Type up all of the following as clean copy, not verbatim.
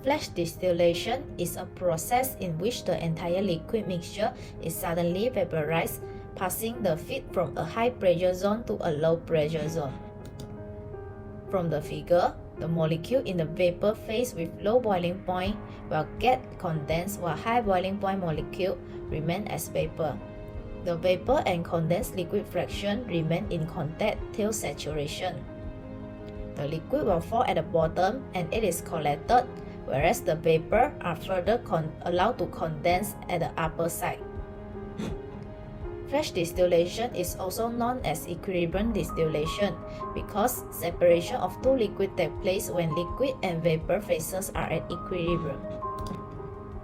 Flash distillation is a process in which the entire liquid mixture is suddenly vaporized, passing the feed from a high pressure zone to a low pressure zone. From the figure, the molecule in the vapor phase with low boiling point will get condensed while high boiling point molecule remain as vapor. The vapor and condensed liquid fraction remain in contact till saturation. The liquid will fall at the bottom and it is collected, whereas the vapor are further allowed to condense at the upper side. Flash distillation is also known as equilibrium distillation because separation of two liquids takes place when liquid and vapor phases are at equilibrium.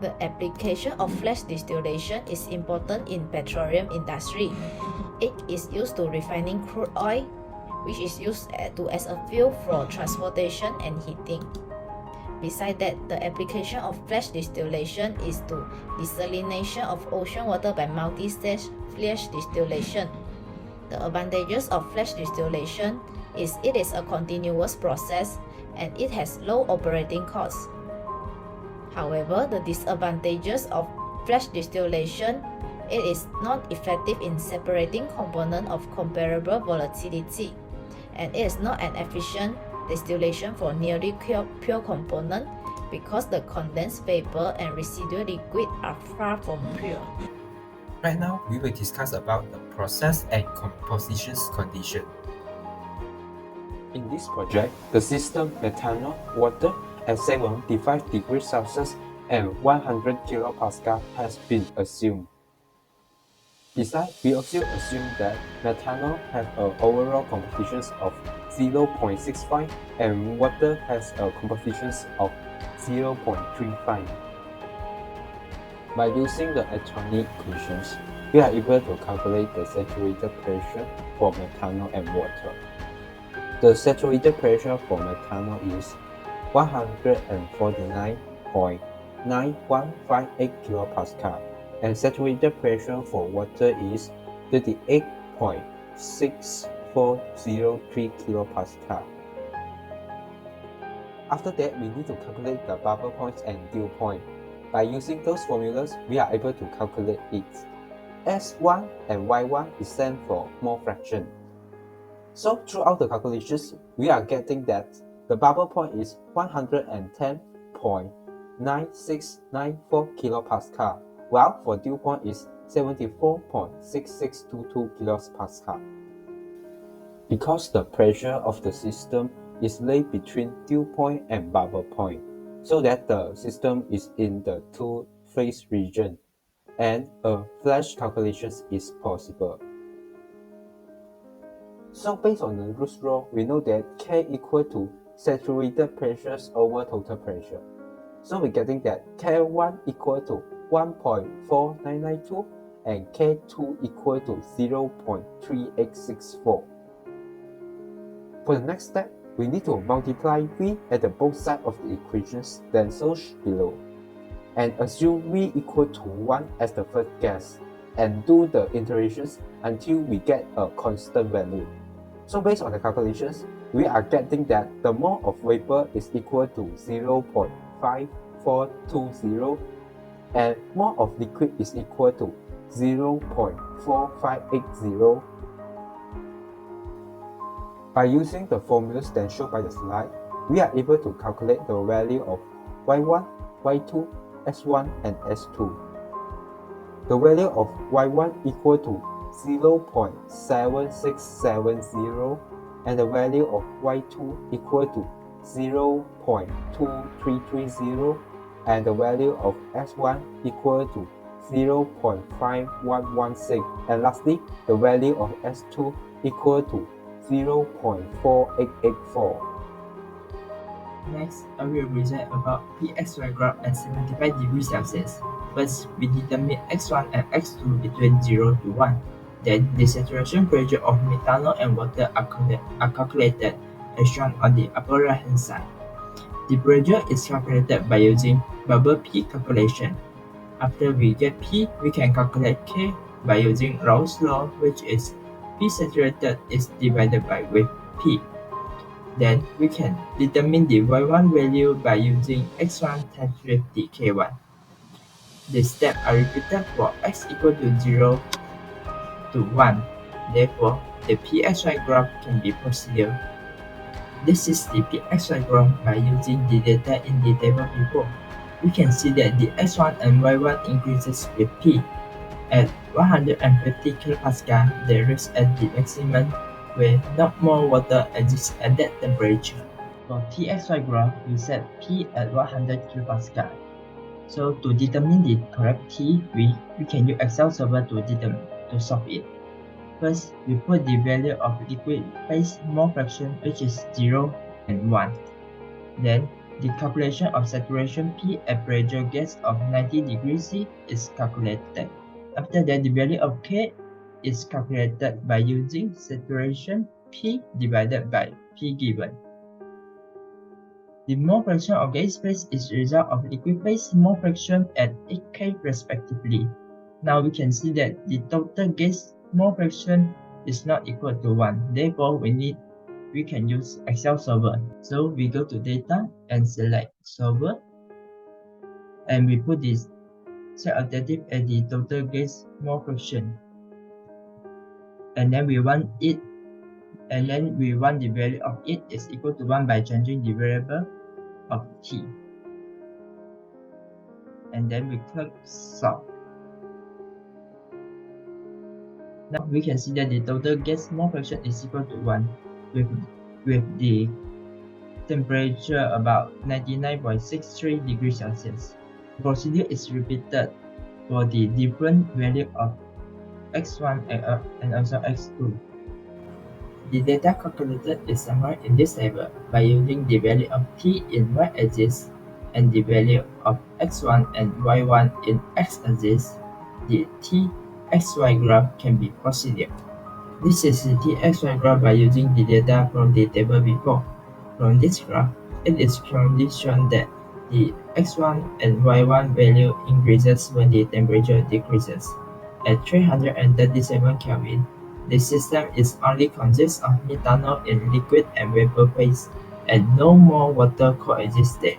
The application of flash distillation is important in petroleum industry. It is used to refining crude oil, which is used as a fuel for transportation and heating. Besides that, the application of flash distillation is to desalination of ocean water by multi-stage flash distillation. The advantages of flash distillation is it is a continuous process and it has low operating costs. However, the disadvantages of flash distillation, it is not effective in separating components of comparable volatility, and it is not an efficient distillation for nearly pure component because the condensed vapor and residual liquid are far from pure. Right now, we will discuss about the process and composition condition. In this project, the system methanol, water at 75 degrees Celsius and 100 kilopascal has been assumed. Besides, we also assume that methanol has an overall composition of 0.65 and water has a composition of 0.35. By using the electronic equations, we are able to calculate the saturated pressure for methanol and water. The saturated pressure for methanol is 149.9158 kilopascal, and saturated pressure for water is 38.6403 kilopascal. After that, we need to calculate the bubble points and dew point. By using those formulas, we are able to calculate it. S1 and Y1 is stand for mole fraction. So throughout the calculations, we are getting that the bubble point is 110.9694 kilopascal, while for dew point is 74.6622 kilopascal. Because the pressure of the system is laid between dew point and bubble point, so that the system is in the two-phase region, and a flash calculation is possible. So based on the Root's law, we know that K equal to saturated pressures over total pressure. So we're getting that K1 equal to 1.4992 and K2 equal to 0.3864. For the next step, we need to multiply V at the both sides of the equations then search below, and assume V equal to 1 as the first guess, and do the iterations until we get a constant value. So based on the calculations, we are getting that the mole of vapor is equal to 0.5420 and mole of liquid is equal to 0.4580. By using the formulas then shown by the slide, we are able to calculate the value of Y1, Y2, S1 and S2. The value of Y1 equal to 0.7670 and the value of Y2 equal to 0.2330 and the value of S1 equal to 0.5116, and lastly the value of S2 equal to 0.4884. Next, I will present about Pxy graph at 75 degrees Celsius. First, we determine x1 and x2 between 0 to 1. Then, the saturation pressure of methanol and water are calculated as shown on the upper right hand side. The pressure is calculated by using bubble P calculation. After we get P, we can calculate K by using Root's law, which is P saturated is divided by with P. Then we can determine the y1 value by using x1 times with the k1. These steps are repeated for x equal to 0 to 1. Therefore, the pxy graph can be proceeded. This is the pxy graph by using the data in the table before. We can see that the x1 and y1 increases with p. At 150 kPa, they reach at the maximum where not more water exists at that temperature. For TXY graph, we set P at 100 kPa. So to determine the correct T, we can use Excel server to solve it. First, we put the value of liquid phase mole fraction, which is 0 and 1. Then, the calculation of saturation P at pressure gas of 90 degrees C is calculated. After that, the value of K is calculated by using saturation P divided by P given. The mole fraction of gas phase is the result of liquid phase mole fraction at 8K respectively. Now we can see that the total gas mole fraction is not equal to 1. Therefore, we can use Excel server. So we go to data and select server. And we put this set alternative at the total gas mole fraction. And then we want the value of it is equal to 1 by changing the variable of T. And then we click solve. Now we can see that the total gas mole fraction is equal to 1 with the temperature about 99.63 degrees Celsius. The procedure is repeated for the different value of x1 and also x2. The data calculated is summarized in this table by using the value of t in y-axis and the value of x1 and y1 in x-axis. The txy graph can be proceeded. This is the txy graph by using the data from the table before. From this graph, it is clearly shown that the x1 and y1 value increases when the temperature decreases. At 337 Kelvin, the system is only consists of methanol in liquid and vapor phase, and no more water coexists there.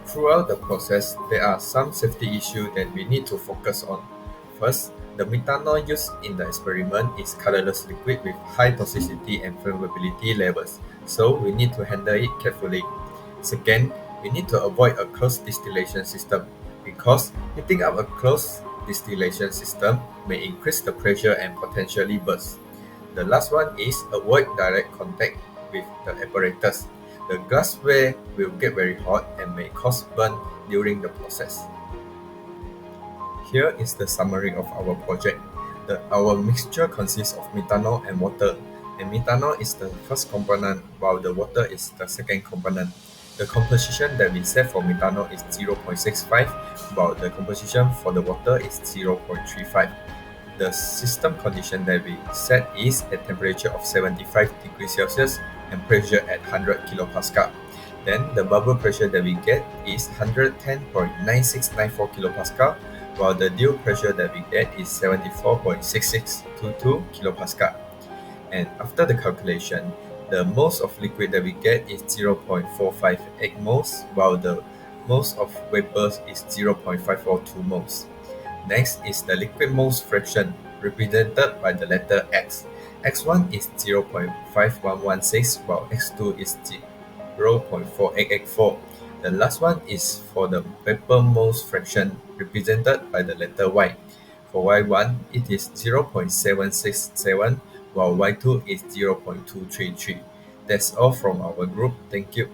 Throughout the process, there are some safety issues that we need to focus on. First, the methanol used in the experiment is colorless liquid with high toxicity and flammability levels, so we need to handle it carefully. Second, we need to avoid a closed distillation system because heating up a closed distillation system may increase the pressure and potentially burst. The last one is avoid direct contact with the apparatus. The glassware will get very hot and may cause burn during the process. Here is the summary of our project. Our mixture consists of methanol and water, and methanol is the first component while the water is the second component. The composition that we set for methanol is 0.65, while the composition for the water is 0.35. The system condition that we set is a temperature of 75 degrees Celsius and pressure at 100 kilopascal. Then the bubble pressure that we get is 110.9694 kilopascal, while the dew pressure that we get is 74.6622 kilopascal. And after the calculation, the moles of liquid that we get is 0.458 moles, while the moles of vapors is 0.542 moles. Next is the liquid moles fraction, represented by the letter X. X1 is 0.5116, while X2 is 0.4884. The last one is for the vapor moles fraction, represented by the letter Y. For Y1, it is 0.767, while Y2 is 0.233. That's all from our group. Thank you.